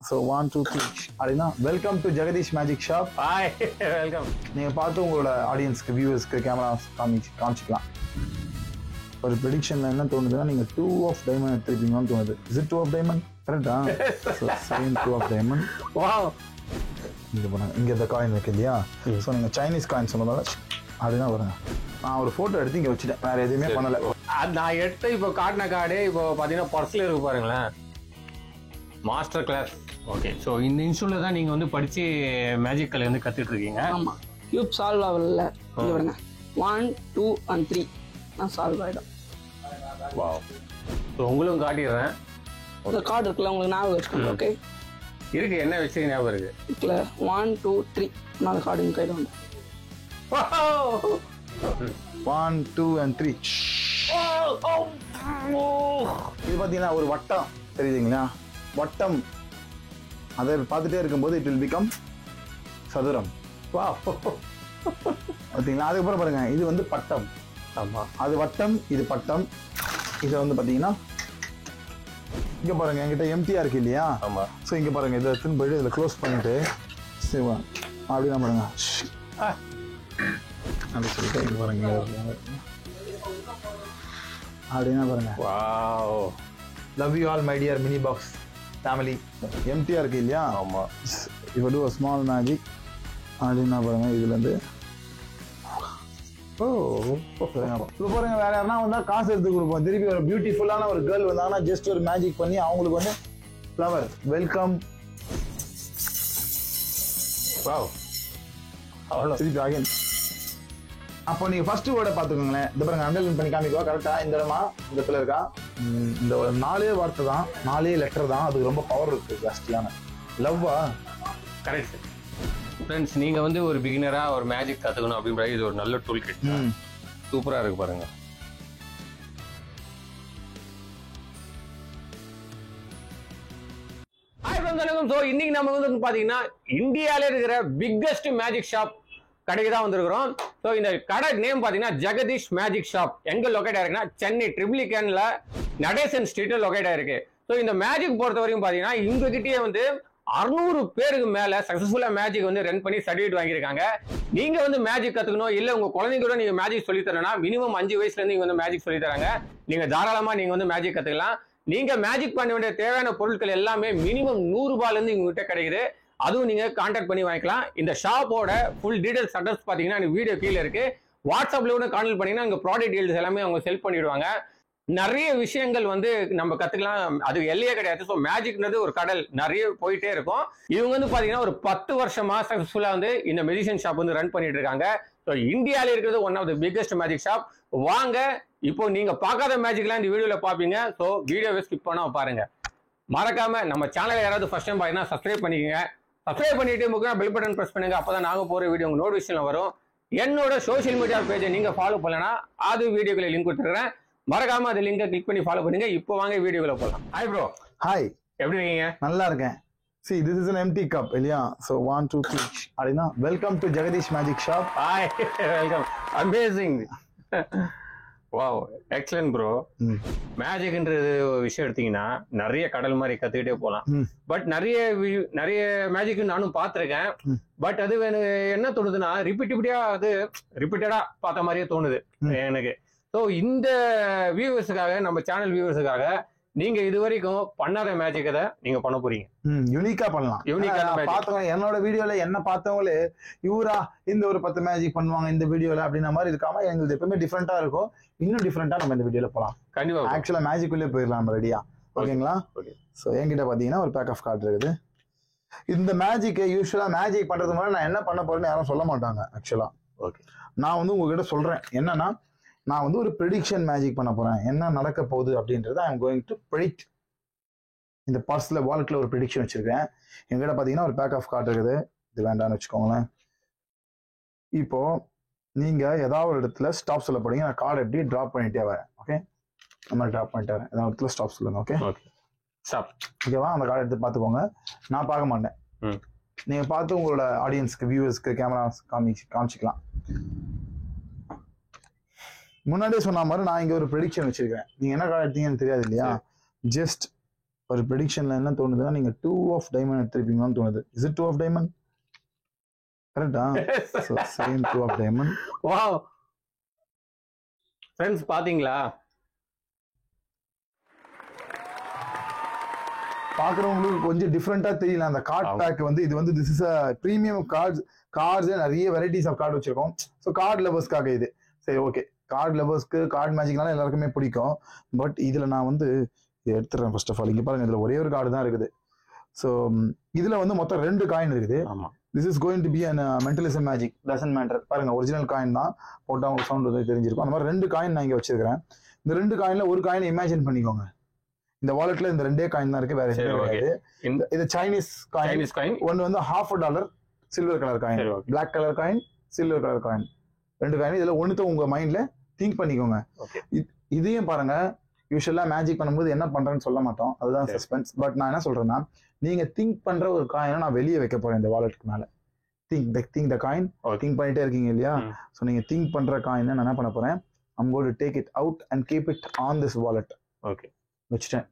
So 1 2 3 அப்படினா welcome to Jagadish magic shop. Hi welcome. நீங்க பார்த்து உங்களோட ஆடியன்ஸ்க்கு வியூவர்ஸ்க்கு கேமரா காமிச்சிக்கலாம். ஒரு ப்ரெடிக்ஷன்ல என்ன தோணுதுன்னா நீங்க 2 ஆஃப் டைமண்ட் எடுத்துருப்பீங்கன்னு தோணுது. Is it 2 of diamond? கரெக்டா? Same 2 of diamond. வாவ். இங்க போனாங்க. இங்க இந்த காயின் இருக்கு இல்லையா? ஸோ நீங்க சைனீஸ் காயின் சொன்னதால அப்படின்னா வருங்க. நான் ஒரு போட்டோ எடுத்து இங்க வச்சுட்டேன், வேற எதுவுமே பண்ணல. நான் எடுத்து இப்போ காட்டின கார்டு இப்போ பார்த்தீங்கன்னா பர்ஸ்ல இருக்கு பாருங்களேன், மாஸ்டர் கிளாஸ். ஓகே, ஸோ இந்த இன்ஸ்டியூட்ல தான் நீங்கள் வந்து படித்து மேஜிக் கலை வந்து கற்றுட்டு இருக்கீங்க. ஆமாம், கியூப் சால்வ் ஆகல. இங்கே விடுங்க, 1 2 and 3 நான் சால்வ் ஆகிடும். வாவ். ஸோ உங்களுக்கு காட்டிடுறேன். இந்த கார்டு இருக்குல்ல, உங்களுக்கு ஞாபகம் வச்சுக்கோங்க. ஓகே இருக்கு, என்ன வச்சு ஞாபகம் இருக்கு? இருக்குல்ல 1 2 3 நான் அந்த கார்டு இங்கே கையில் வந்து 1 2 and 3. இது பார்த்தீங்கன்னா ஒரு வட்டம் தெரியுதுங்களா? வட்டம் அதை பார்த்துட்டே இருக்கும்போது இட் வில் பிகம் சதுரம். வா பார்த்தீங்களா? அதுக்கப்புறம் பாருங்க, இது வந்து பட்டம். ஆமாம், அது வட்டம், இது பட்டம். இதை வந்து பார்த்தீங்கன்னா இங்கே பாருங்க, என்கிட்ட எம்டிஆர் இருக்கு இல்லையா? ஆமாம். ஸோ இங்கே பாருங்க, இதை எடுத்துன்னு போயிட்டு இதில் க்ளோஸ் பண்ணிட்டு சரிவா அப்படின்னா பாருங்க அப்படி சொல்லிட்டு இங்கே பாருங்க அப்படின்னா பாருங்க. Wow. Love you all my dear mini box family. MTR இருக்கு இல்லையா? ஆமாம். இப்போ டூ ஸ்மால் மேஜிக் அப்படின்னா பாருங்க, இதுலேருந்து இப்போ பாருங்க, வேற யாருன்னா வந்தா காசு எடுத்து கொடுப்போம். திருப்பி ஒரு பியூட்டிஃபுல்லான ஒரு கேர்ள் வந்தாங்கன்னா ஜஸ்ட் ஒரு மேஜிக் பண்ணி அவங்களுக்கு வந்து ஃப்ளவர் வெல்கம். வாவ். அவ்வளோ திருப்பி ஆகின். அப்போ நீங்க ஃபர்ஸ்ட் வேர்டை பார்த்துக்கோங்களேன். இந்த பாருங்க, அண்டர்லைன் பண்ணி காமிக்குவா கரெக்டா? இந்த இடமா இந்த இடத்துல இருக்கா? இந்த ஒரு 4 வார்த்தை தான், 4 லெட்டர் தான், அதுக்கு ரொம்ப பவர் இருக்கு ஜாஸ்தியான. லவ்வா? கரெக்ட். ஃப்ரெண்ட்ஸ், நீங்கள் வந்து ஒரு பிகினராக ஒரு மேஜிக் கற்றுக்கணும் அப்படின்ற இது ஒரு நல்ல டூல் கிட். சூப்பராக இருக்கு பாருங்க. ஹாய் ஃப்ரெண்ட்ஸ், வணக்கம். ஸோ இன்னைக்கு நம்ம வந்து பார்த்தீங்கன்னா இந்தியாவிலே இருக்கிற பிக்கஸ்ட் மேஜிக் ஷாப் கடைக்கு தான் வந்திருக்கிறோம். ஸோ இந்த கடை நேம் பார்த்தீங்கன்னா ஜெகதீஷ் மேஜிக் ஷாப். எங்கே லொக்கேட் ஆயிருக்குன்னா சென்னை ட்ரிபிளிகேன்ல நடேசன் ஸ்ட்ரீட்ல லொக்கேட் ஆயிருக்கு. ஸோ இந்த மேஜிக் பொறுத்த வரைக்கும் பார்த்தீங்கன்னா இங்ககிட்டயே வந்து 600 பேருக்கு மேல சக்சஸ்ஃபுல்லா மேஜிக் வந்து ரன் பண்ணி சர்டிஃபிகேட் வாங்கியிருக்காங்க. நீங்க வந்து மேஜிக் கத்துக்கணும், இல்ல உங்க குழந்தைங்க கூட நீங்க மேஜிக் சொல்லி தரணும்னா மினிமம் 5 வயசுல இருந்து நீங்க வந்து மேஜிக் சொல்லி தராங்க. நீங்க தாராளமா நீங்க வந்து மேஜிக் கத்துக்கலாம். நீங்க மேஜிக் பண்ண வேண்டிய தேவையான பொருட்கள் எல்லாமே மினிமம் 100 ரூபாயில இருந்து உங்க கிட்ட கிடைக்குது. அதுவும் நீங்க கான்டாக்ட் பண்ணி வாங்கிக்கலாம். இந்த ஷாப்போட ஃபுல் டீடைல்ஸ் அட்ரஸ் பாத்தீங்கன்னா இந்த வீடியோ கீழே இருக்கு. வாட்ஸ்அப்ல கூட கான்டாக்ட் பண்ணீங்கன்னா உங்க ப்ராடக்ட் டீடைல்ஸ் எல்லாமே அவங்க செல் பண்ணிடுவாங்க. நிறைய விஷயங்கள் வந்து நம்ம கத்துக்கலாம், அது எல்லையே கிடையாது. ஸோ மேஜிக்ன்றது ஒரு கடல், நிறைய போயிட்டே இருக்கும். இவங்க வந்து பாத்தீங்கன்னா ஒரு 10 வருஷமா சக்சஸ்ஃபுல்லா வந்து இந்த மெஜிஷியன் ஷாப் வந்து ரன் பண்ணிட்டு இருக்காங்க. ஸோ இந்தியாவில இருக்கிறது one of the biggest magic shop. வாங்க, இப்போ நீங்க பார்க்காத மேஜிக்லாம் இந்த வீடியோல பாப்பீங்க. ஸோ வீடியோவை ஸ்கிப் பண்ணாம பாருங்க. மறக்காம நம்ம சேனலை யாராவது ஃபர்ஸ்ட் டைம் பாத்தீங்கன்னா சப்ஸ்கிரைப் பண்ணிக்கங்க. சப்ஸ்கிரைப் பண்ணிட்டு முக்கியமா பெல் பட்டன் பிரஸ் பண்ணுங்க. அப்பதான் நாங்க போற வீடியோ உங்க நோட்டிஃபிகேஷன்ல வரும். என்னோட சோசியல் மீடியா பேஜை நீங்க ஃபாலோ பண்ணலன்னா அது வீடியோக்குள்ள லிங்க் கொடுத்துருக்கேன், மறக்காம அந்த லிங்கை கிளிக் பண்ணி ஃபாலோ பண்ணுங்க. இப்போ வாங்க வீடியோக்குள்ள போகலாம். Hi bro. ஹாய், எப்படி இருக்கீங்க? நல்லா இருக்கேன். See, this is an empty cup இல்லையா? So 1 2 3 அப்படினா welcome to Jagadish magic shop. Hi, welcome. Amazing. Wow, excellent bro. மேஜிக்ன்றது ஒரு விஷயம் எடுத்தீங்கன்னா நிறைய கடல் மாதிரி கத்துக்கிட்டே போகலாம். பட் நிறைய மேஜிக் நானும் பார்த்துருக்கேன். பட் அது என்ன தோணுதுன்னா ரிப்பீட்டடா பார்த்த மாதிரியே தோணுது எனக்கு. ஸோ இந்த வியூவர்ஸுக்காக, நம்ம சேனல் வியூவர்ஸுக்காக நீங்க இது வரைக்கும் பண்ணாத மேஜிக் அதை நீங்க பண்ண போறீங்க. யூனிக்கா பண்ணலாம். பார்த்தவங்க என்னோட வீடியோல என்ன பார்த்தவங்களே இவரா இந்த ஒரு 10 மேஜிக் பண்ணுவாங்க இந்த வீடியோல அப்படின்ற மாதிரி இருக்காம எங்களுக்கு எப்பவுமே டிஃப்ரெண்டா இருக்கும். இன்னும் டிஃப்ரெண்டா நம்ம இந்த வீடியோல போலாம். கண்டிப்பா ஆக்சுவலா மேஜிக் உள்ளே போயிடலாம் நம்ம ரெடியா? ஓகேங்களா? ஸோ என்கிட்ட பாத்தீங்கன்னா ஒரு பேக் ஆஃப் கார்டு இருக்குது. இந்த மேஜிக்கை யூஸ்வலா மேஜிக் பண்றது மாதிரி நான் என்ன பண்ண போறேன்னு யாரும் சொல்ல மாட்டாங்க. ஆக்சுவலா ஓகே, நான் வந்து உங்ககிட்ட சொல்றேன் என்னன்னா, நான் வந்து ஒரு ப்ரெடிக்ஷன் மேஜிக் பண்ண போறேன். என்ன நடக்க போகுது அப்படின்றத I am going to predict. இந்த பர்ஸ்ல வாலெட்ல ஒரு ப்ரெடிக்ஷன் வச்சிருக்கேன். எங்கிட்ட பாத்தீங்கன்னா ஒரு பேக் ஆஃப் கார்டு இருக்குது. இது வேண்டாம்னு வச்சுக்கோங்களேன். இப்போ நீங்க ஏதாவது ஒரு இடத்துல ஸ்டாப் சொல்ல போறீங்க. நான் கார்டு எப்படி டிராப் பண்ணிட்டே வரேன். ஓகே, நம்ம டிராப் பண்ணிட்டு வரேன். ஏதாவது இடத்துல ஸ்டாப் சொல்லுங்க. ஓகே, ஓகேவா? அந்த கார்டு எடுத்து பாத்துக்கோங்க. நான் பார்க்க மாட்டேன். நீங்க பார்த்து உங்களோட ஆடியன்ஸ்க்கு வியூவர்ஸ்க்கு கேமரா காமிச்சிக்கலாம். முன்னாடியே சொன்ன மாதிரி நான் இங்க ஒரு ப்ரெடிக்ஷன் வச்சிருக்கேன். நீங்க என்ன கார்டு எடுத்தீங்கன்னு தெரியாது இல்லையா? ஜஸ்ட் ஒரு ப்ரெடிக்ஷன்ல என்ன தோணுதுன்னா நீங்க 2 ஆஃப் டைமண்ட் எடுத்திருப்பீங்கன்னு தோணுது. Is it 2 of diamond? கரெக்டா? So same 2 of diamond. Wow friends பாத்தீங்களா? பாக்குறவங்களுக்கு கொஞ்சம் டிஃப்ரெண்டா தெரியல. அந்த கார்ட் பேக் வந்து இது வந்து this is a premium cards நிறைய வெரைட்டிஸ் ஆஃப் கார்டு வச்சிருக்கோம். ஸோ கார்டு லவர்ஸ்க்காக இது. சரி ஓகே, கார்டு லவர்ஸ்க்கு கார்டு மேஜிக்னால எல்லாருக்குமே பிடிக்கும். பட் இதுல நான் வந்து எடுத்துறேன். ஃபர்ஸ்ட் ஆஃப் ஆல் இங்க பாருங்க, இதுல ஒரே ஒரு கார்டு தான் இருக்குது. ஸோ இதுல வந்து மொத்தம் 2 காயின் இருக்குது. This is going to be an mentalism magic, doesn't matter. பாருங்க ஒரிஜினல் காயின் தான், போட்டா உங்களுக்கு சவுண்ட் வந்து தெரிஞ்சிருக்கும். அந்த மாதிரி 2 காயின் நான் இங்க வச்சிருக்கிறேன். இந்த 2 காயின்ல ஒரு காயினை இமேஜின் பண்ணிக்கோங்க. இந்த வாலெட்ல இந்த 2 காயின் தான் இருக்கு, வேற எதுவும் கிடையாது. இது சைனீஸ் காயின். ஒன்னு வந்து $50 silver colour coin, black colour coin, silver colour coin. 2 coin. இதுல ஒண்ணுத்த உங்க மைண்ட்ல திங்க் பண்ணிக்கோங்க. இதையும் பாருங்க, யூஸ்வலா மேஜிக் பண்ணும்போது என்ன பண்றேன்னு சொல்ல மாட்டோம், அதுதான் சஸ்பென்ஸ். பட் நான் என்ன சொல்றேன்னா, நீங்க திங்க் பண்ற ஒரு காயினை நான் வெளியே வைக்க போறேன் இந்த வாலெட்டுக்கு மேல. Think the coin. திங்க் பண்ணிட்டே இருக்கீங்க இல்லையா? ஸோ நீங்க திங்க் பண்ற காயினை நான் என்ன பண்ண போறேன், I'm going to take it out and keep it on this wallet. Okay, வச்சுட்டேன்.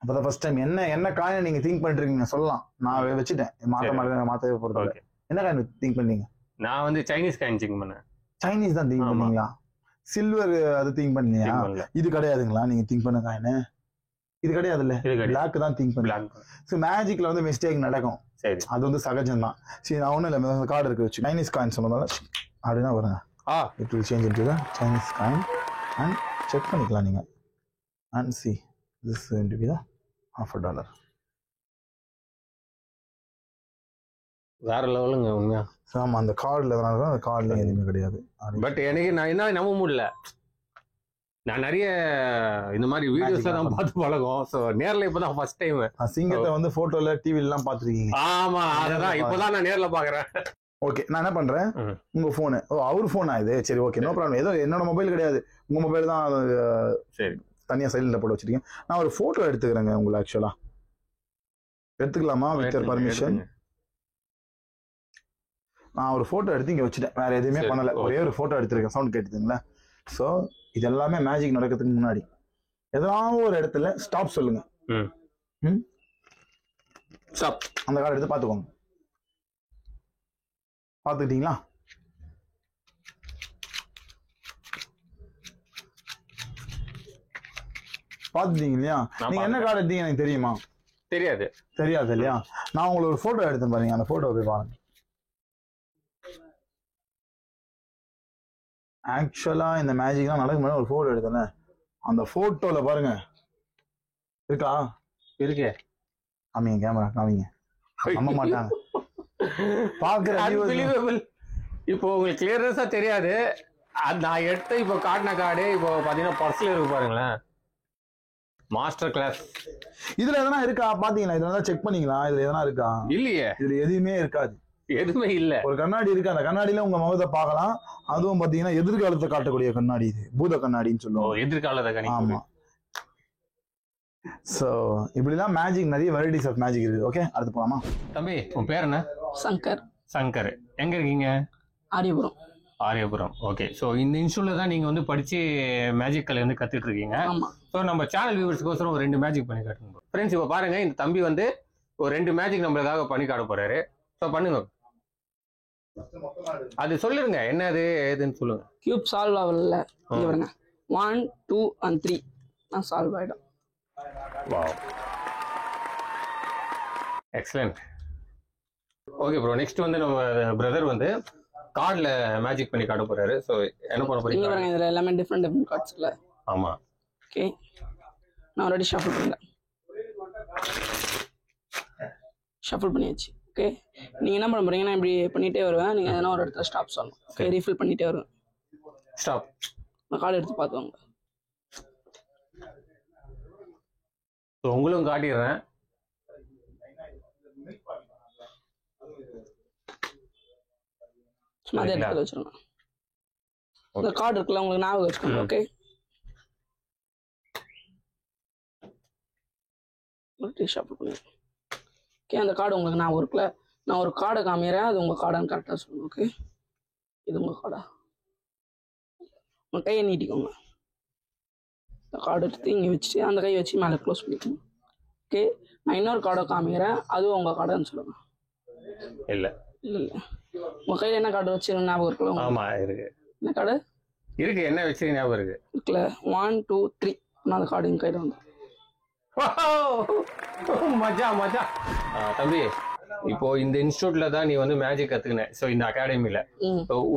அப்பதான் ஃபர்ஸ்ட் டைம் என்ன காயினை நீங்க திங்க் பண்ணிட்டு இருக்கீங்க சொல்லலாம். நான் வச்சுட்டேன், மாத்தவே போறது. என்ன காயின் திங்க் பண்ணீங்க? நான் வந்து சைனீஸ் காயின் திங்க் பண்ணேன். சைனீஸ் தான் திங்க் பண்ணீங்களா? சில்வர் அது திங்க் பண்ணீங்களா? இது கிடையாதுங்களா நீங்க திங்க் பண்ண காயின்? இது கிடையாது இல்ல, பிளாக் தான் திங்க் பண்ணலாம். ஸோ மேஜிக்ல வந்து மிஸ்டேக் நடக்கும், அது வந்து சகஜம் தான். சரி நான் ஒன்றும் இல்லை, கார்டு இருக்கு வச்சு சைனீஸ் காயின் சொன்னதால அப்படின்னா வருங்க. It will change into the Chinese coin and check பண்ணிக்கலாம் நீங்க. And see, this is going to be the $50. வேற லெவலுங்க உண்மையா. ஆமா, அந்த கார்டுல தான், அந்த கார்டுல எதுவுமே கிடையாது. பட் எனக்கு நான் என்ன நம்ப முடியல, நான் நிறைய இந்த மாதிரி வீடியோஸ்ல தான் பார்த்து பழகும். சோ நேர்ல இப்பதான் ஃபர்ஸ்ட் டைம் சிங்கத்தை வந்து போட்டோல டிவில எல்லாம் பாத்துருக்கீங்க. ஆமா, அததான் இப்பதான் நான் நேர்ல பாக்குறேன். ஓகே, நான் என்ன பண்றேன், உங்க போனு அவர் போனா இது? சரி ஓகே, நோ ப்ராப்ளம். ஏதோ என்னோட மொபைல் கிடையாது, உங்க மொபைல் தான். சரி, தனியா சைலண்ட்ல போட்டு வச்சிருக்கீங்க. நான் ஒரு போட்டோ எடுத்துக்கிறேங்க உங்களை. ஆக்சுவலா எடுத்துக்கலாமா வித் யுவர் பர்மிஷன்? நான் ஒரு போட்டோ எடுத்து இங்க வச்சுட்டேன், வேற எதுவுமே பண்ணல. ஒரே ஒரு போட்டோ எடுத்திருக்கேன். சவுண்ட் கேட்டுதுங்களா? ஸோ இது எல்லாமே மேஜிக் நடக்கிறதுக்கு முன்னாடி ஏதாவது ஒரு இடத்துல ஸ்டாப் சொல்லுங்க. ஸ்டாப். அந்த கார்டு எடுத்து பாத்துக்கோங்க. பாத்துக்கிட்டீங்களா? பாத்துட்டீங்க இல்லையா? நீங்க என்ன கார்டு எடுத்தீங்க எனக்கு தெரியுமா? தெரியாது இல்லையா? நான் உங்களுக்கு ஒரு போட்டோ எடுத்தேன் பாருங்க, அந்த போட்டோ போய் பாருங்க. ஆக்சுவலா இந்த மேஜிக்லாம் நடக்கும் ஒரு போட்டோ எடுத்தேன். அந்த போட்டோல பாருங்க இருக்கா? இருக்கே. காமிங்க, கேமரா காமிங்க. நம்ப மாட்டாங்க பாக்குற. இப்போ உங்களுக்கு கிளியரன்ஸா தெரியாது. நான் எடுத்து இப்போ காட்டின கார்டு இப்போ பாத்தீங்கன்னா பர்ஸ்ல இருக்கு பாருங்களேன். Master class. இதுல எதனா இருக்கா பாத்தீங்களா? இதுல செக் பண்ணீங்களா? இதுல எதனா இருக்கா? இல்லையே, இதுல எதுவுமே இருக்காது. எதுவுமே இல்ல. ஒரு கண்ணாடி இருக்கு, அந்த கண்ணாடியில உங்க முகத்தை பார்க்கலாம். அதுவும் பாத்தீங்கன்னா எதிர்காலத்தை காட்டக்கூடிய கண்ணாடி, இது பூத கண்ணாடின்னு சொல்லுவோம். எதிர்காலத்தை. ஆமா. சோ இப்படிலாம் மேஜிக், நிறைய வெரைட்டிஸ் ஆஃப் மேஜிக் இருக்கு. ஓகே, அடுத்து போலாமா? தம்பி, உன் பேர் என்ன? சங்கர். எங்க இருக்கீங்க? ஆரியபுரம். ஓகே. ஸோ இந்த இன்ஸ்டியூட்ல தான் நீங்க வந்து படிச்சு மேஜிக் கலை வந்து கத்துட்டு இருக்கீங்க. ஸோ நம்ம சேனல் வியூவர்ஸ்க்கோசரம் ஒரு 2 மேஜிக் பண்ணி காட்டுங்க ஃப்ரெண்ட்ஸ். இப்போ பாருங்க, இந்த தம்பி வந்து ஒரு 2 மேஜிக் நம்மளுக்காக பண்ணி காட்ட போறாரு. ஸோ பண்ணுங்க, அது சொல்லிருங்க என்ன அது ஏதுன்னு சொல்லுங்க. கியூப் சால்வ் ஆகல, இங்க பாருங்க. 1 2 and 3 நான் சால்வ் ஆயிடும். Wow, excellent. Okay bro, next வந்து நம்ம பிரதர் வந்து கார்ட்ல மேஜிக் பண்ணி காட்ட போறாரு. சோ என்ன பண்ண போறீங்க? இங்க பாருங்க, இதுல எல்லாமே டிஃபரண்ட் கார்ட்ஸ் இல்ல. ஆமா. ஓகே, நான் ஆல்ரெடி ஷஃபிள் பண்ணிட்டேன். ஷஃபிள் பண்ணியாச்சு. ஓகே, நீங்க என்ன பண்ண போறீங்கன்னா இப்படி பண்ணிட்டே வருவேன். நீங்க எதனா ஒரு இடத்துல ஸ்டாப் சொல்லணும். ஓகே, ரீஃபில் பண்ணிட்டே வருவேன். ஸ்டாப். நான் கார்டு எடுத்து பார்த்துவாங்க. உங்களும் காட்டிடுறேன். சும்மா அதே இடத்துல வச்சிருங்க. இந்த கார்டு இருக்குல்ல, உங்களுக்கு ஞாபகம் வச்சுக்கோங்க. ஓகே, ஷாப்பிள் பண்ணி. ஓகே, அந்த கார்டு உங்களுக்கு ஞாபகம் இருக்குல்ல, நான் ஒரு கார்டை காமிக்கிறேன், அது உங்கள் கார்டான்னு கரெக்டாக சொல்லணும். ஓகே, இது உங்கள் கார்டா? உங்கள் கையை நீட்டிக்கோங்க. இந்த கார்டு எடுத்து இங்கே வச்சுட்டு அந்த கையை வச்சு மேலே க்ளோஸ் பண்ணிக்கோங்க. ஓகே, நான் இன்னொரு கார்டை காமிக்கிறேன், அதுவும் உங்க கார்டுன்னு சொல்லுங்க. இல்ல இல்ல இல்ல, உங்க கையில என்ன கார்டு வச்சு ஞாபகம் இருக்குல்ல? ஆமா இருக்கு. என்ன கார்டு இருக்கு? என்ன வச்சு ஞாபகம் இருக்கு? இருக்குல்ல, 1 2 3. நான் அந்த கார்டு என் கையில வந்து. மஜா மஜா. தம்பி, இப்போ இந்த இன்ஸ்டியூட்ல தான் நீ வந்து மேஜிக் கத்துக்கின. ஸோ இந்த அகாடமில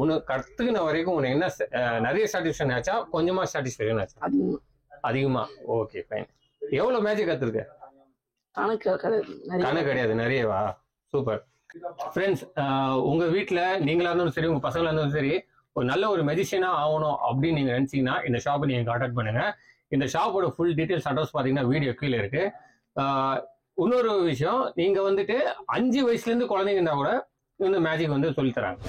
உனக்கு கத்துக்கின வரைக்கும் உனக்கு என்ன நிறைய சாட்டிஸ்ஃபேக்ஷன் ஆச்சா, கொஞ்சமா சாட்டிஸ்ஃபேக்ஷன் ஆச்சா? அதிகமா. Okay fine. எவ்வளவு மேஜிக் கத்துருக்க? கணக்கு கிடையாது, நிறையவா? சூப்பர். ஃப்ரெண்ட்ஸ், உங்க வீட்டுல நீங்களா இருந்தாலும் சரி, உங்க பசங்களா இருந்தாலும் சரி, ஒரு நல்ல ஒரு மெஜிஷியனா ஆகணும் அப்படின்னு நீங்க நினைச்சீங்கன்னா இந்த ஷாப்பை நீங்க கான்டாக்ட் பண்ணுங்க. இந்த ஷாப்போட ஃபுல் டீடைல்ஸ் அட்ரஸ் பாத்தீங்கன்னா வீடியோ கீழே இருக்கு. இன்னொரு விஷயம், நீங்க வந்துட்டு 5 வயசுல இருந்து குழந்தைங்க இருந்தா கூட இந்த மேஜிக் வந்து சொல்லி தராங்க.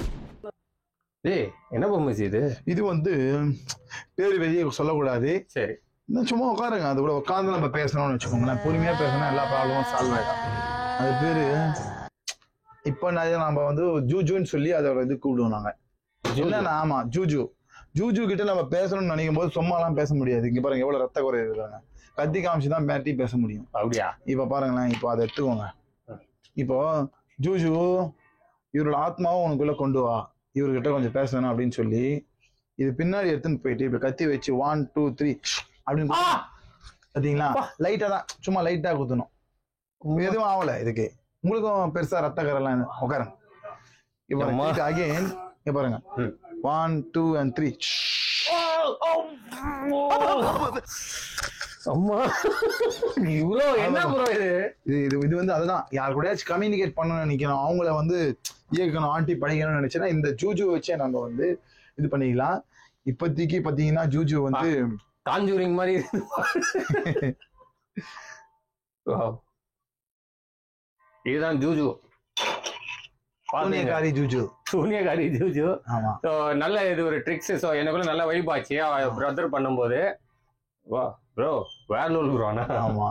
ஏய், என்ன பொம்மை இது? இது வந்து பேரு வெளியே சொல்லக்கூடாது. சரி, இன்னும் சும்மா உட்காருங்க. அது கூட உட்காந்து நம்ம பேசணும்னு வச்சுக்கோங்களேன். பொறுமையா பேசணும், எல்லா ப்ராப்ளமும் சால்வ் ஆயிடும். அது பேரு இப்ப நம்ம வந்து ஜூஜுன்னு சொல்லி அதோட இது கூப்பிடுவோம் நாங்க. இல்லன்னா ஆமா, ஜூஜு. ஜூஜு கிட்ட நம்ம பேசணும்னு நினைக்கும் போது சும்மாலாம் பேச முடியாது. இங்க பாருங்க எவ்வளவு ரத்த குறை இருக்காங்க. கத்தி காமிச்சுதான் பேட்டி பேச முடியும். அப்படியா? இப்ப பாருங்களேன், இப்போ அதை எடுத்துக்கோங்க. இப்போ ஜூஜு, இவரோட ஆத்மாவும் உனக்குள்ள கொண்டு வா, இவர்கிட்ட கொஞ்சம் பேசணும் அப்படின்னு சொல்லி இது பின்னாடி எடுத்துன்னு போயிட்டு இப்ப கத்தி வச்சு 1 2 3 அப்படின்னு பாத்தீங்களா? லைட்டா தான், சும்மா லைட்டா குத்தணும். எதுவும் ஆகல இதுக்கு. உங்களுக்கும் பெருசா ரத்த கரெல்லாம் உட்காருங்க. இப்ப அகைன் இங்க பாருங்க, 1 2 and 3. இது வந்து அதுதான், யாரு கூடயாச்சும் கம்யூனிகேட் பண்ணணும்னு நினைக்கணும், அவங்கள வந்து இயக்கணும், ஆட்டி படிக்கணும்னு நினைச்சேன்னா இந்த ஜூஜு வச்சே நாங்க வந்து இது பண்ணிக்கலாம். இப்போதைக்கு பாத்தீங்கன்னா ஜூஜு வந்து காஞ்சூரிங் மாதிரி. இதுதான் ஜூஜு, சூனியக்காரி ஜூஜு. சூனியக்காரி ஜூஜு. ஆமா, நல்ல இது ஒரு ட்ரிக்ஸ். ஸோ எனக்குள்ள நல்ல வைப் ஆச்சு பிரதர் பண்ணும்போது. வா ப்ரோ, வேற லெவல் ப்ரோ. ஆமா,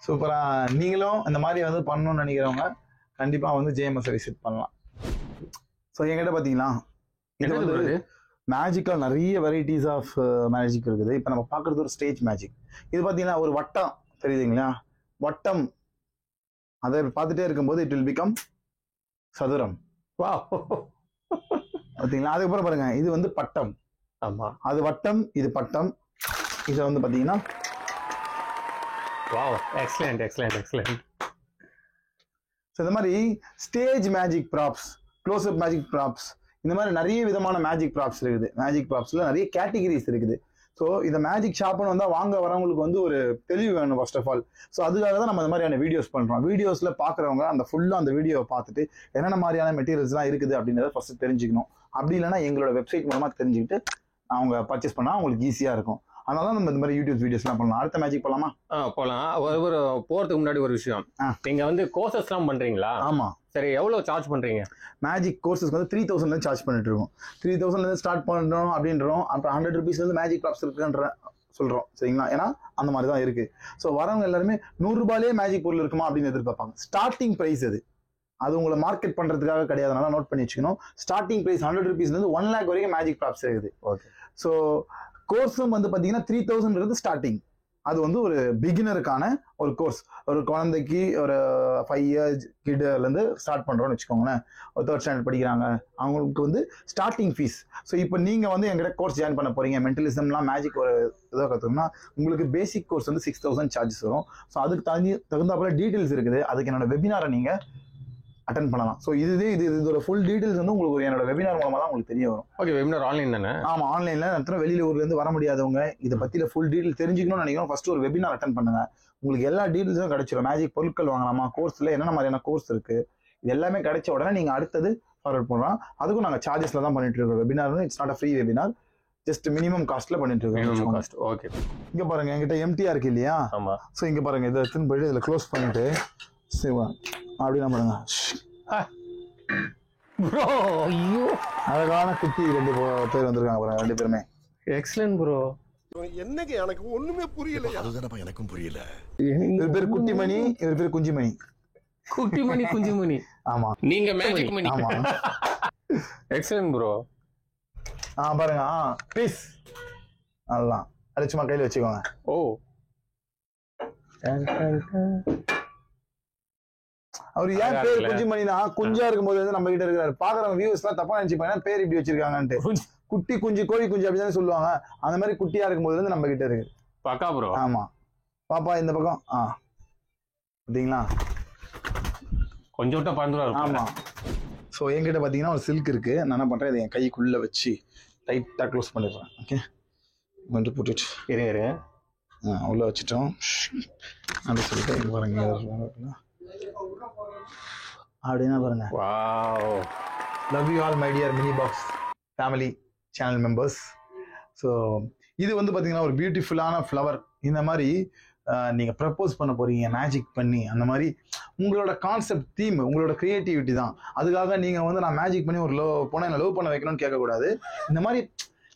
சூப்பரா. நீங்களும் இந்த மாதிரி வந்து பண்ணணும்னு நினைக்கிறவங்க கண்டிப்பா வந்து ஜேஎம்எஸ் விசிட் பண்ணலாம். ஸோ என்கிட்ட பாத்தீங்களா இது வந்து மேஜிக்கல் நிறைய வெரைட்டிஸ் ஆஃப் மேஜிக் இருக்குது. இப்போ நம்ம பார்க்குறது ஒரு ஸ்டேஜ் மேஜிக். இது பார்த்தீங்கன்னா ஒரு வட்டம் தெரியுதுங்களா? வட்டம் அதை பார்த்துட்டே இருக்கும்போது இட் வில் பிகம் சதுரம். வா, பார்த்தீங்களா? அதுக்கப்புறம் பாருங்க, இது வந்து பட்டம். ஆமா, அது வட்டம், இது பட்டம். இது வந்து பார்த்தீங்கன்னா wow, excellent excellent excellent. So இந்த மாதிரி stage magic props, close up magic props, இந்த மாதிரி நிறைய விதமான மேஜிக் ப்ராப்ஸ் இருக்குது. மேஜிக் ப்ராப்ஸ்ல நிறைய கேட்டகிரிஸ் இருக்குது. ஸோ இந்த மேஜிக் ஷாப்னு வந்தால் வாங்க வரவங்களுக்கு வந்து ஒரு தெளிவு வேணும் ஃபர்ஸ்ட் ஆஃப் ஆல். ஸோ அதுக்காக தான் நம்ம இந்த மாதிரியான வீடியோஸ் பண்ணுறோம். வீடியோஸில் பார்க்குறவங்க அந்த ஃபுல்லாக அந்த வீடியோவை பார்த்துட்டு என்னென்ன மாதிரியான மெட்டீரியல்ஸ்லாம் இருக்குது அப்படின்றத ஃபர்ஸ்ட் தெரிஞ்சுக்கணும். அப்படி இல்லைன்னா எங்களோட வெப்சைட் மூலமாக தெரிஞ்சுக்கிட்டு அவங்க பர்ச்சேஸ் பண்ணால் அவங்களுக்கு ஈஸியாக இருக்கும். அதனால தான் நம்ம இந்த மாதிரி யூடியூப் வீடியோஸ்லாம் பண்ணலாம். அடுத்த மேஜிக் போகலாமா? போகலாம். ஒரு போகிறதுக்கு முன்னாடி ஒரு விஷயம், நீங்கள் வந்து கோர்சஸ்லாம் பண்ணுறீங்களா? ஆமாம். சரி, எவ்வளோ சார்ஜ் பண்ணுறீங்க? மேஜிக் கோர்சஸ்க்கு வந்து 3000 சார்ஜ் பண்ணிட்டு இருக்கோம். 3000 ஸ்டார்ட் பண்ணுறோம் அப்படின்றோம். அப்புறம் 100 rupees மேஜிக் ப்ராப்ஸ் இருக்குன்ற சொல்கிறோம். சரிங்களா? ஏன்னா அந்த மாதிரி தான் இருக்குது. ஸோ வரவங்க எல்லாருமே 100 ரூபாயிலே மேஜிக் பொருள் இருக்குமா அப்படின்னு எதிர்பார்ப்பாங்க. ஸ்டார்டிங் ப்ரைஸ் அது உங்களை மார்க்கெட் பண்ணுறதுக்காக கிடையாதுனால நோட் பண்ணி வச்சுக்கணும். ஸ்டார்டிங் ப்ரைஸ் 100 rupeesலேருந்து 1 lakh வரைக்கும் மேஜிக் ப்ராப்ஸ் இருக்குது. ஓகே. ஸோ கோர்ஸும் வந்து பார்த்தீங்கன்னா 3000 ஸ்டார்டிங். அது வந்து ஒரு பிகினருக்கான ஒரு கோர்ஸ். ஒரு குழந்தைக்கு ஒரு 5 years கிட்லேருந்து ஸ்டார்ட் பண்ணுறோன்னு வச்சுக்கோங்களேன். ஒரு 3rd standard படிக்கிறாங்க, அவங்களுக்கு வந்து ஸ்டார்டிங் ஃபீஸ். ஸோ இப்போ நீங்கள் வந்து எங்கிட்ட கோர்ஸ் ஜாயின் பண்ண போறீங்க, மென்டலிசம்லாம் மேஜிக் ஒரு இதாக கற்றுக்கணும்னா உங்களுக்கு பேசிக் கோர்ஸ் வந்து 6000 சார்ஜஸ் வரும். ஸோ அதுக்கு தகுந்தாப்புல டீட்டெயில்ஸ் இருக்குது. அதுக்கு என்னோட வெபினாரை நீங்கள் அட்டென்ட் பண்ணலாம். ஸோ இதோட ஃபுல் டீடைல்ஸ் வந்து உங்களுக்கு என்னோட வெபினார் மூலமா தான் உங்களுக்கு தெரிய வரும். ஓகே, வெபினார் ஆன்லைன் தானே? ஆமா, ஆன்லைன்ல. அப்புறம் வெளியில ஊர்ல இருந்து வர முடியாதவங்க இதை பத்தியில ஃபுல் டீடைல் தெரிஞ்சுக்கணும்னு நினைக்கிறோம், ஃபர்ஸ்ட் ஒரு வெபினார் அட்டென்ட் பண்ணுங்க. உங்களுக்கு எல்லா டீடைல்ஸும் கிடைச்சிடும். மேஜிக் பொருட்கள் வாங்கலாமா, கோர்ஸ்ல என்னென்ன மாதிரியான கோர்ஸ் இருக்கு, இது எல்லாமே கிடைச்ச உடனே நீங்க அடுத்தது ஃபார்வர்ட் பண்ணலாம். அதுக்கும் நாங்க சார்ஜஸ்ல தான் பண்ணிட்டு இருக்கோம். Webinar it's not a free webinar, just minimum காஸ்ட்ல பண்ணிட்டு இருக்கோம். ஓகே, இங்க பாருங்க, என்கிட்ட எம்டிஆ இருக்கு இல்லையா? ஆமா. ஸோ இங்க பாருங்க, இதை எடுத்துன்னு போயிட்டு இதுல க்ளோஸ் பண்ணிட்டு அப்படின்னா பாருங்க. ப்ரோ, ஐயோ, அழகான குட்டி 2 பேர் வந்திருக்காங்க பாருங்க, 2 பேருமே. Excellent bro. என்னங்க எனக்கு ஒண்ணுமே புரியல. அதுதானப்பா எனக்கும் புரியல. இவர் பேர் குட்டிமணி, இவர் பேர் குஞ்சிமணி. குட்டிமணி குஞ்சிமணி. ஆமா, நீங்க மேஜிக் மணி. ஆமா, எக்ஸலென்ட் ப்ரோ. பாருங்க, பீஸ் அதெல்லாம் அது சும்மா கையில வச்சுக்கோங்க. ஓ, அவர் ஏன் பேர் குஞ்சுமணினா குஞ்சா இருக்கும்போது வந்து நம்ம கிட்ட இருக்காரு. பாக்குறவங்க வியூஸ் எல்லாம் தப்பா நினைச்சுப்பாங்க பேர் இப்படி வச்சிருக்காங்கன்ட்டு. குட்டி குஞ்சு கோழி குஞ்சு அப்படிதான் சொல்லுவாங்க. அந்த மாதிரி குட்டியா இருக்கும்போது வந்து நம்ம கிட்ட இருக்கு. பக்கா ப்ரோ. ஆமா பாப்பா இந்த பக்கம் பாத்தீங்களா கொஞ்சம் விட்டா பறந்துடும். ஆமா. ஸோ என்கிட்ட பாத்தீங்கன்னா ஒரு சில்க் இருக்கு. நான் என்ன பண்றேன், இதை என் கைக்குள்ள வச்சு டைட்டா க்ளோஸ் பண்ணிடுறேன். ஓகே கொஞ்சம் போட்டுட்டு இரு உள்ள வச்சுட்டோம் அப்படி சொல்லிட்டு இங்க பாருங்க அப்படின்னா பாருங்க. Wow, love you all my dear mini box family channel members. So இது வந்து பார்த்தீங்கன்னா ஒரு பியூட்டிஃபுல்லான ஃப்ளவர். இந்த மாதிரி நீங்கள் ப்ரப்போஸ் பண்ண போறீங்க மேஜிக் பண்ணி, அந்த மாதிரி உங்களோட கான்செப்ட் தீம் உங்களோட கிரியேட்டிவிட்டி தான். அதுக்காக நீங்கள் வந்து நான் மேஜிக் பண்ணி ஒரு பொண்ணை லவ் பண்ண வைக்கணும்னு கேட்கக்கூடாது. இந்த மாதிரி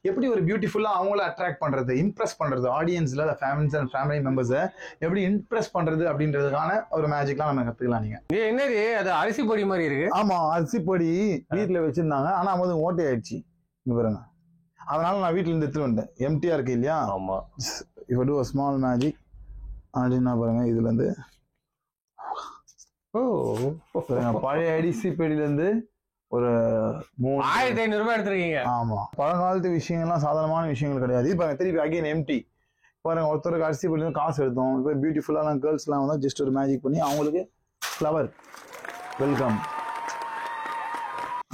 எப்படி ஒரு பியூட்டிஃபுல்லாக அவங்கள அட்ராக்ட் பண்ணுறது, இம்ப்ரெஸ் பண்ணுறது, ஆடியன்ஸில் ஃபேமிலிஸ் அண்ட் ஃபேமிலி மெம்பர்ஸை எப்படி இம்ப்ரெஸ் பண்ணுறது அப்படின்றதுக்கான ஒரு மேஜிக்லாம் நம்ம கற்றுக்கலாம். நீங்கள் என்னது அது அரிசி பொடி மாதிரி இருக்கு? ஆமாம், அரிசி பொடி வீட்டில் வச்சுருந்தாங்க. ஆனால் அவங்க ஓட்டை ஆயிடுச்சு இங்கே பாருங்க. அதனால நான் வீட்டில் இருந்து எடுத்துட்டு வந்தேன். எம்டியா இருக்கு இல்லையா? ஆமாம். இப்போ டூ ஸ்மால் மேஜிக் அப்படின்னா பாருங்க. இதுலேருந்து பழைய அரிசி பொடியிலேருந்து ஒரு 3500 ரூபாய் எடுத்துருக்கீங்க. ஆமா, பழங்காலத்து விஷயங்கள்லாம் சாதாரணமான விஷயங்கள் கிடையாது. பாருங்க திருப்பி அகைன் எம்டி பாருங்க. ஒருத்தருக்கு அரிசி பொடி காசு எடுத்தோம். இப்போ பியூட்டிஃபுல்லான கேர்ள்ஸ்லாம் வந்து ஜஸ்ட் ஒரு மேஜிக் பண்ணி அவங்களுக்கு ஃப்ளவர் வெல்கம்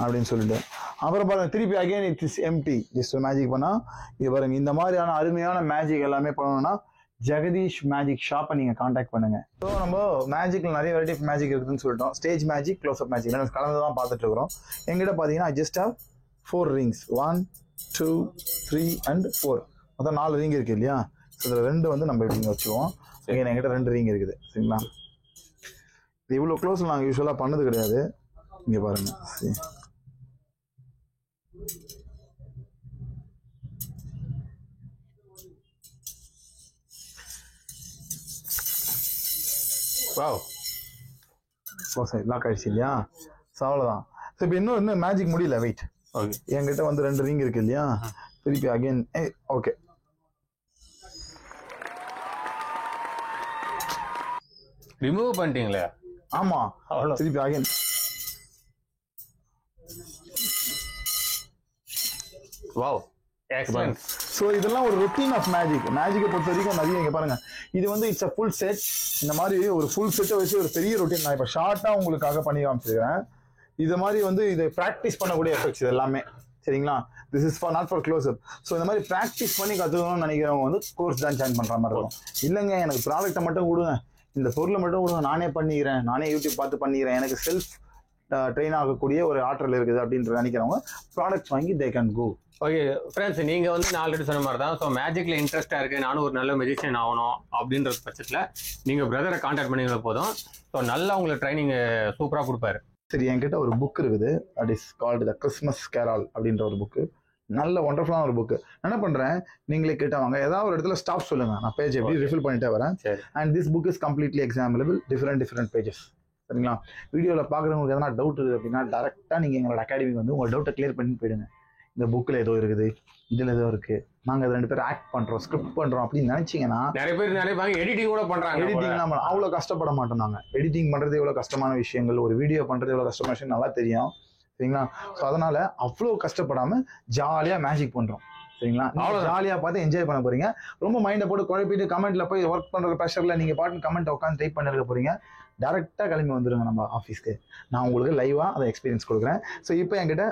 அப்படின்னு சொல்லிட்டு அப்புறம் பாருங்க திருப்பி again it's empty just magic பண்ணா இது பாருங்க. இந்த மாதிரியான அருமையான மேஜிக் எல்லாமே பண்ணணும்னா ஜெகதீஷ் மேஜிக் ஷாப்பை நீங்க கான்டாக்ட் பண்ணுங்க. ஸோ நம்ம மேஜிக்ல நிறைய வெரைட்டி ஆஃப் மேஜிக் இருக்குதுன்னு சொல்லிட்டோம். Stage magic, close up magic கலந்து தான் பார்த்துட்டு இருக்கிறோம். எங்கிட்ட பார்த்தீங்கன்னா I just have 4 rings 1 2 3 and 4 மொத்தம் 4 ரிங் இருக்கு இல்லையா? இதில் 2 வந்து நம்ம இப்படி வச்சுக்குவோம். என்கிட்ட 2 ரிங் இருக்குது சரிங்களா? இது இவ்வளோ க்ளோஸ் நாங்கள் யூஸ்வலாக பண்ணது கிடையாது. இங்கே பாருங்க. வாவ், லாக் ஆயிடுச்சு இல்லையா? ஸோ அவ்வளோதான். ஸோ இப்போ இன்னும் மேஜிக் முடியல. வெயிட். ஓகே, என்கிட்ட வந்து 2 ரிங் இருக்கு இல்லையா? திருப்பி அகைன் ஓகே ரிமூவ் பண்ணிட்டீங்களே? ஆமா, திருப்பி அகைன். Wow, excellent. ஸோ இதெல்லாம் ஒரு ரொட்டீன் ஆஃப் மேஜிக். மேஜிக்கை பொறுத்த வரைக்கும் நிறைய இங்கே பாருங்க. இது வந்து இட்ஸ் அ ஃபுல் செட். இந்த மாதிரி ஒரு ஃபுல் செட்டை வச்சு ஒரு பெரிய ரொட்டீன் நான் இப்போ ஷார்ட்டாக உங்களுக்காக பண்ணி காமிச்சிருக்கிறேன். இது மாதிரி வந்து இதை ப்ராக்டிஸ் பண்ணக்கூடிய எஃபெக்ட்ஸ் இது எல்லாமே சரிங்களா? This is not for close up. So இந்த மாதிரி ப்ராக்டிஸ் பண்ணி கற்றுக்கணும்னு நினைக்கிறவங்க வந்து கோர்ஸ் தான் ஜாயின் பண்ணுற மாதிரி இருக்கும். இல்லைங்க எனக்கு ப்ராடக்ட்டை மட்டும் கொடுங்க, இந்த பொருளை மட்டும் கொடுங்க, நானே பண்ணிக்கிறேன், நானே யூடியூப் பார்த்து பண்ணிக்கிறேன், எனக்கு செல்ஃப் ட்ரெயின் ஆகக்கூடிய ஒரு ஆற்றல் இருக்குது அப்படின்ற நினைக்கிறவங்க ப்ராடக்ட்ஸ் வாங்கி they can go. Okay friends, நீங்கள் வந்து நான் ஆல்ரெடி சொன்ன மாதிரி தான். ஸோ மேஜிக்கில் இன்ட்ரெஸ்ட்டாக இருக்குது, நானும் ஒரு நல்ல மெஜிஷியன் ஆகணும் அப்படின்ற பட்சத்தில் நீங்கள் பிரதரை கான்டாக்ட் பண்ணிங்கன்னா போதும். ஸோ நல்லா உங்களுக்கு ட்ரைனிங் சூப்பராக கொடுப்பாரு. சரி, என்கிட்ட ஒரு புக் இருக்குது. That is called the Christmas carol அப்படின்ற ஒரு புக்கு. நல்ல ஒண்டர்ஃபுல்லான ஒரு புக்கு. என்ன பண்ணுறேன், நீங்களே கேட்டவங்க ஏதாவது ஒரு இடத்துல ஸ்டாப் சொல்லுங்கள், நான் பேஜ் எப்படி ரிஃபில் பண்ணிட்டே வரேன். And this book is completely எக்ஸாம்பிளபிள், டிஃப்ரெண்ட் பேஜஸ் சரிங்களா? வீடியோவில் பார்க்குறவங்களுக்கு எதனா டவுட் இருக்குது அப்படின்னா டேரெக்டாக நீங்கள் எங்களோட அகாடமிக்கு வந்து உங்கள் டவுட்டை கிளியர் பண்ணி போயிடுங்க. இந்த புக்கில் ஏதோ இருக்குது, இதில் ஏதோ இருக்குது, நாங்கள் 2 பேர் ஆக்ட் பண்ணுறோம், ஸ்கிரிப்ட் பண்ணுறோம் அப்படின்னு நினச்சிங்கன்னா நிறைய பேர் நினைப்பாங்க எடிட்டிங் கூட பண்ணுறாங்க. எடிட்டிங்லாம் அவ்வளோ கஷ்டப்பட மாட்டோம். நாங்கள் எடிட்டிங் பண்ணுறது எவ்வளோ கஷ்டமான விஷயங்கள், ஒரு வீடியோ பண்ணுறது எவ்வளோ கஷ்டமான விஷயம் நல்லா தெரியும் சரிங்களா? ஸோ அதனால் அவ்வளோ கஷ்டப்படாமல் ஜாலியாக மேஜிக் பண்ணுறோம் சரிங்களா? அவ்வளோ ஜாலியாக பார்த்து என்ஜாய் பண்ண போகிறீங்க. ரொம்ப மைண்டை போட்டு குழப்பிட்டு கமெண்ட்டில் போய் ஒர்க் பண்ணுற ப்ரெஷரில் நீங்கள் பாட்டு கமெண்ட் உட்காந்து டைப் பண்ணிருக்க போகிறீங்க. டேரெக்டாக கிளம்பி வந்துடுங்க நம்ம ஆஃபீஸ்க்கு. நான் உங்களுக்கு லைவாக அதை எக்ஸ்பீரியன்ஸ் கொடுக்குறேன். ஸோ இப்போ என்கிட்ட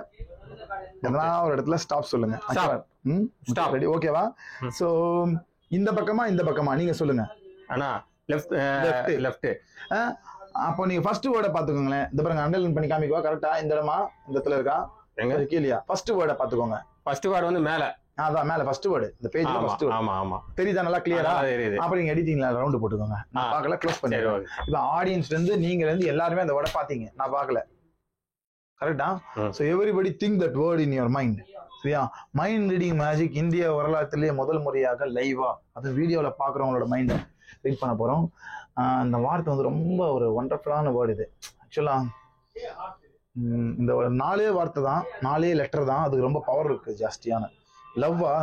ஒரு இடத்துல ஸ்டாப் சொல்லுங்க. ரெடி ஓகேவா? சோ இந்த பக்கமா நீங்க சொல்லுங்க. அண்ணா லெஃப்ட் லெஃப்ட். அப்போ நீங்க ஃபர்ஸ்ட் வேர்டை பாத்துக்கோங்களேன். இந்த பாருங்க அண்டர்லைன் பண்ணி காமிக்குவா கரெக்டா? இந்த இடமா இந்த இடத்துல இருக்கா? எங்க இருக்கு இல்லையா? ஃபர்ஸ்ட் வேர்டை பாத்துக்கோங்க. ஃபர்ஸ்ட் வேர்டு வந்து மேல. அதான் மேல ஃபர்ஸ்ட் வேர்டு. இந்த பேஜ்ல ஃபர்ஸ்ட் வேர்டு. ஆமா ஆமா. தெரியுதா? நல்லா கிளியரா தெரியுது. அப்ப நீங்க எடிட்டிங்ல ரவுண்ட் போட்டுக்கோங்க. நான் பார்க்கல, க்ளோஸ் பண்ணிடுறேன். இப்போ ஆடியன்ஸ்ல இருந்து நீங்க இருந்து எல்லாரும் அந்த வேர்டை பாத்தீங்க, நான் பார்க்கல. கரெக்டா? So everybody think that word in your mind. சரியா? மைண்ட் ரீடிங் மேஜிக் இந்திய வரலாற்றிலேயே முதல் முறையாக லைவா அது வீடியோல பாக்குறவங்களோட மைண்டை ரீட் பண்ண போறோம். அந்த வார்த்தை வந்து ரொம்ப ஒரு ஒண்டர்ஃபுல்லான வேர்டு இது. ஆக்சுவலா இந்த 4 வார்த்தை தான், 4 லெட்டர் தான். அதுக்கு ரொம்ப பவர் இருக்கு ஜாஸ்தியான. லவ்வா?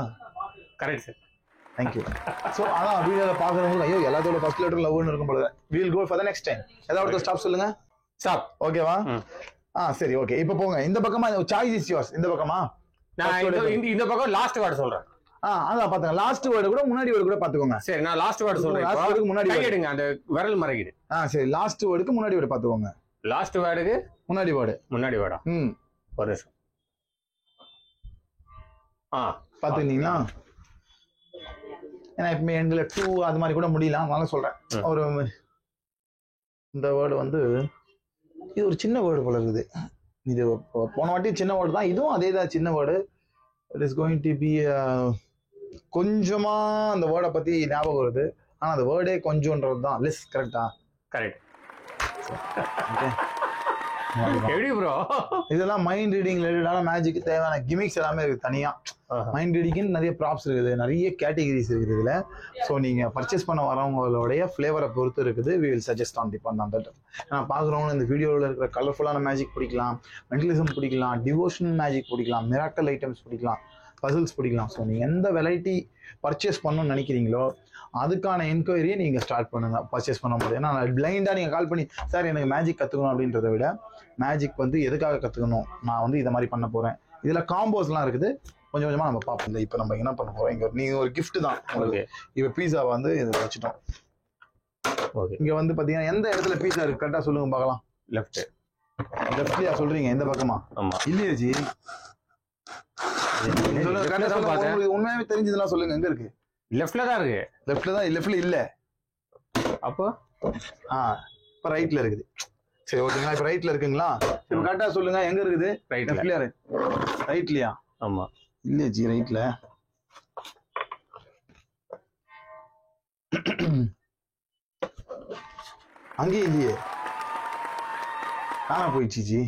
Correct sir. தேங்க்யூ. ஸோ ஆனால் வீடியோவில் பார்க்குறவங்களுக்கு ஐயோ எல்லாத்தோட ஃபர்ஸ்ட் லெட்டர் லவ்னு இருக்கும் போல. We'll go for the next time. ஏதாவது ஸ்டாப் சொல்லுங்க. ஸ்டாப். ஓகேவா? சரி ஓகே. இப்போ போங்க இந்த பக்கமா. Choice is yours. இந்த பக்கமா இந்த பக்கம் லாஸ்ட் வேர்டு சொல்றேன். அதான் பாத்துங்க. லாஸ்ட் வேர்டு கூட முன்னாடி வேர்டு கூட பாத்துக்கோங்க. சரி நான் லாஸ்ட் வேர்டு சொல்றேன். லாஸ்ட் வேர்டுக்கு முன்னாடி கை எடுங்க, அந்த விரல் மறைக்குது. சரி லாஸ்ட் வேர்டுக்கு முன்னாடி வேர்டு பாத்துக்கோங்க. லாஸ்ட் வேர்டுக்கு முன்னாடி வேர்டு. முன்னாடி வேர்டா? ஒரு நிமிஷம். பாத்துக்கிட்டீங்களா? ஏன்னா இப்ப எண்ட்ல 2 அது மாதிரி கூட முடியலாம். அதனால சொல்றேன். ஒரு இந்த வேர்டு வந்து இது ஒரு சின்ன வேர்டு போல இருக்குது. இது போன வாட்டி சின்ன வேர்டு தான், இதுவும் அதே தான் சின்ன word. It is going to be கொஞ்சமா அந்த வேர்டை பத்தி ஞாபகம் வருது. ஆனா அந்த வேர்டே கொஞ்சம்ன்றது தான். லெஸ். கரெக்டா? கரெக்ட். எப்படி ப்ரோ? இதெல்லாம் மைண்ட் ரீடிங் ரிலேட்டடான மேஜிக் தேவையான கிமிக்ஸ் எல்லாமே இருக்கு தனியா. மைண்ட் ரீடிங்னு நிறைய ப்ராப்ஸ் இருக்குது, நிறைய கேட்டகரிஸ் இருக்குது இதுல. ஸோ நீங்க பர்ச்சேஸ் பண்ண வரவங்களுடைய ஃபிளேவரை பொறுத்து இருக்குது. We will suggest on depend on that. ஏன்னா பாக்குறவங்க இந்த வீடியோவில் இருக்கிற கலர்ஃபுல்லான மேஜிக் பிடிக்கலாம், மென்டலிசம் பிடிக்கலாம், டிவோஷனல் மேஜிக் பிடிக்கலாம், மிராக்கல் ஐட்டம்ஸ் பிடிக்கலாம், பசில்ஸ் பிடிக்கலாம். ஸோ நீங்க எந்த வெரைட்டி பர்ச்சேஸ் பண்ணணும்னு நினைக்கிறீங்களோ அதுக்கான என்கொயரியை நீங்க ஸ்டார்ட் பண்ணுங்க பர்ச்சேஸ் பண்ணும்போது. ஏன்னா பிளைண்டா நீங்க கால் பண்ணி சார் எனக்கு மேஜிக் கத்துக்கணும் அப்படின்றத விட மேஜிக் வந்து எதுக்காக கத்துக்கணும், நான் வந்து இதை மாதிரி பண்ண போறேன். இதுல காம்போஸ்லாம் இருக்குது. கொஞ்சம் கொஞ்சமா நம்ம பார்ப்போம். இப்போ நம்ம என்ன பண்ண போறோம், இங்க நீங்க ஒரு கிஃப்ட் தான் உங்களுக்கு. இப்போ பீஸா வந்து இதில் வச்சுட்டோம். இங்க வந்து பாத்தீங்கன்னா எந்த இடத்துல பீஸா இருக்கு கரெக்டா சொல்லுங்க பார்க்கலாம். லெஃப்ட். லெஃப்ட்லயா சொல்றீங்க? இந்த பக்கமா? ஆமா. இல்லையா ஜி? உண்மையாவே தெரிஞ்சதுலாம் சொல்லுங்க. எங்க இருக்கு? லெஃப்ட்ல தான் இருக்கு. லெஃப்ட்ல தான். லெஃப்ட்ல இல்ல. அப்போ இப்ப ரைட்ல இருக்குது. சரி ஓகேங்களா? இப்ப ரைட்ல இருக்குங்களா? இப்ப கரெக்டா சொல்லுங்க எங்க இருக்குது? ரைட்ல. ரைட்லயா? ஆமா. இல்ல ஜி ரைட்ல. அங்கே இல்லையே. காணா போயிடுச்சு ஜி.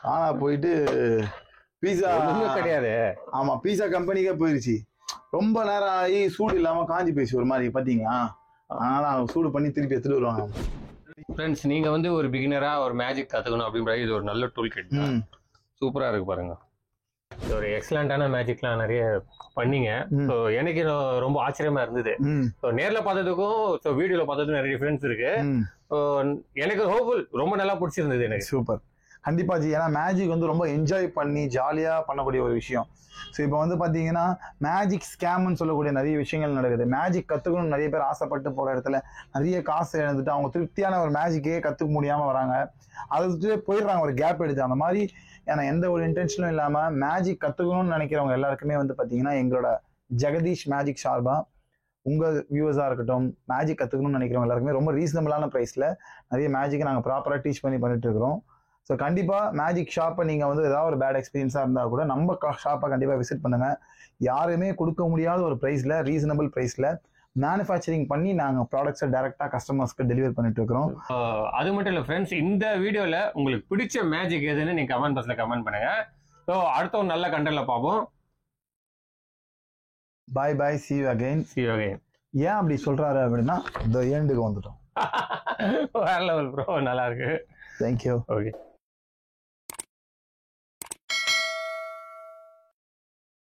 காணா போயிட்டு பீஸா கிடையாது. ஆமா பீஸா கம்பெனிக்கே போயிருச்சு. ரொம்ப நேரம் ஆகி சூடு இல்லாம காஞ்சி போயிடுச்சு ஒரு மாதிரி. பாத்தீங்களா? அதனால அவங்க சூடு பண்ணி திருப்பி எடுத்துட்டு வருவாங்க. ஃப்ரெண்ட்ஸ் நீங்க வந்து ஒரு பிகினரா ஒரு மேஜிக் கத்துக்கணும் அப்படின்ற இது ஒரு நல்ல டூல் கிட். சூப்பரா இருக்கு பாருங்க. ஒரு எக்ஸலண்டான மேஜிக்லாம் நிறைய பண்ணீங்க. ஸோ எனக்கு ரொம்ப ஆச்சரியமா இருந்தது. ஸோ நேர்ல பார்த்ததுக்கும் வீடியோல பார்த்ததுக்கும் நிறைய டிஃபரன்ஸ் இருக்கு. எனக்கு ஹோப்ஃபுல் ரொம்ப நல்லா பிடிச்சிருந்தது எனக்கு. சூப்பர். கண்டிப்பா ஜி. ஏன்னா மேஜிக் வந்து ரொம்ப என்ஜாய் பண்ணி ஜாலியா பண்ணக்கூடிய ஒரு விஷயம். ஸோ இப்போ வந்து பாத்தீங்கன்னா மேஜிக் ஸ்கேம்னு சொல்லக்கூடிய நிறைய விஷயங்கள் நடக்குது. மேஜிக் கத்துக்கணும்னு நிறைய பேர் ஆசைப்பட்டு போற இடத்துல நிறைய காசு இழந்துட்டு அவங்க திருப்தியான ஒரு மேஜிக்கே கத்துக்க முடியாம வராங்க. அது போயிடுறாங்க ஒரு கேப் எடுத்து. அந்த மாதிரி ஏன்னா எந்த ஒரு இன்டென்ஷனும் இல்லாம மேஜிக் கத்துக்கணும்னு நினைக்கிறவங்க எல்லாருக்குமே வந்து பாத்தீங்கன்னா எங்களோட ஜெகதீஷ் மேஜிக் சார்பா உங்க வியூவர்ஸா இருக்கட்டும், மேஜிக் கத்துக்கணும்னு நினைக்கிறவங்க எல்லாருக்குமே ரொம்ப ரீசனபிளான பிரைஸ்ல நிறைய மேஜிக்கை நாங்கள் ப்ராப்பரா டீச் பண்ணிட்டு இருக்கிறோம். ஸோ கண்டிப்பா மேஜிக் ஷாப்பை நீங்க வந்து ஏதாவது ஒரு பேட் எக்ஸ்பீரியன்ஸா இருந்தா கூட நம்ம ஷாப்பை கண்டிப்பா விசிட் பண்ணுங்க. யாருமே கொடுக்க முடியாத ஒரு பிரைஸ்ல, ரீசனபிள் பிரைஸ்ல மேனுஃபேக்சரிங் பண்ணி நாங்கள் ப்ராடக்ட்ஸை டைரக்டா கஸ்டமர்ஸ்க்கு டெலிவர் பண்ணிட்டு இருக்கிறோம். அது மட்டும் இல்லை ஃப்ரெண்ட்ஸ், இந்த வீடியோல உங்களுக்கு பிடிச்ச மேஜிக் எதுன்னு நீங்க கமெண்ட் பாக்ஸ்ல கமெண்ட் பண்ணுங்க. ஸோ அடுத்த ஒரு நல்ல கண்டென்ட்ல பார்ப்போம். பாய் பாய். see you again. ஏன் அப்படி சொல்றாரு அப்படின்னா இந்த எண்டுக்கு வந்துட்டோம். வேற லெவல் ப்ரோ. நல்லா இருக்கு. தேங்க்யூ. ஓகே.